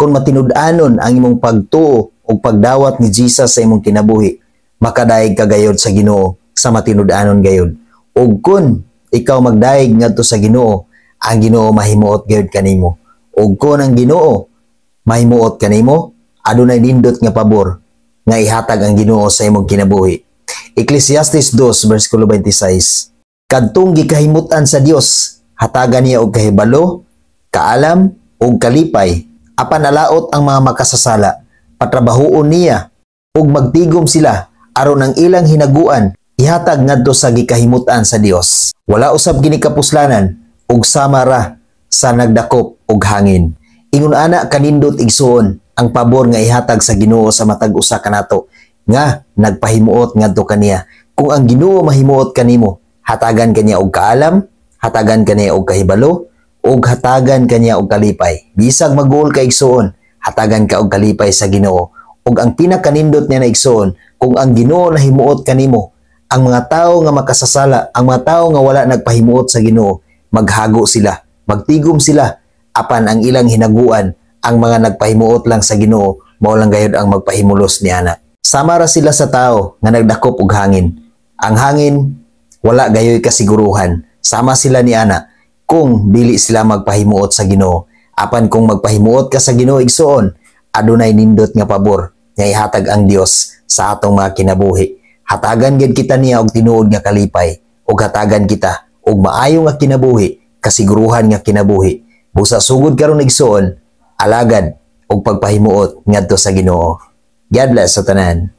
kung matinud-anon ang imong pagtuo o pagdawat ni Jesus sa imong kinabuhi, makadaig ka gayod sa Ginoo sa matinud-anon gayod. Ug kun ikaw magdaig ngadto sa Ginoo, ang Ginoo mahimuot gayud kanimo. Ug kun ang Ginoo mahimuot kanimo, adunay nindot nga pabor nga ihatag ang Ginoo sa imong kinabuhi. Ecclesiastes 2 versikulo 26. Kadtong gikahimutan sa Dios, hatagan niya og kahibalo, kaalam ug kalipay, apan alaot ang mga makasasala, patrabahoon niya ug magtigom sila aron ang ilang hinaguan ihatag ngadto sa gikahimutan sa Dios. Wala usab gini kapuslanan ug sama ra sa nagdakop og hangin. Ingon ana kanindot igsuon ang pabor nga ihatag sa Ginoo sa matag usa kanato nga nagpahimuot ngadto kaniya. Kung ang Ginoo mahimuot kanimo, hatagan kaniya og kaalam, hatagan kaniya og kahibalo, ug hatagan kaniya og kalipay. Bisag mag-uol ka igsuon, hatagan ka og kalipay sa Ginoo. Ug ang pinakanindot niya na igsuon, kung ang Ginoo nahimuot kanimo, ang mga tawo nga makasasala, ang mga tawo nga wala nagpahimuot sa Ginoo, maghago sila, magtigom sila, apan ang ilang hinaguan, ang mga nagpahimuot lang sa Ginoo, mao lang gayud ang magpahimulos niana. Sama ra sila sa tawo nga nagdakop og hangin. Ang hangin wala gayoy kasiguruhan. Sama sila ni ana kung dili sila magpahimuot sa Ginoo. Apan kung magpahimuot ka sa Ginoo igsuon, adunay nindot nga pabor nga ihatag ang Dios sa atong mga kinabuhi. Hatagan gid kita niya og tinuod nga kalipay, ug hatagan kita og maayo nga kinabuhi, kasiguruhan nga kinabuhi. Busa sugod karon igsuon, alagad og pagpahimuot ngadto sa Ginoo. God bless sa tanan.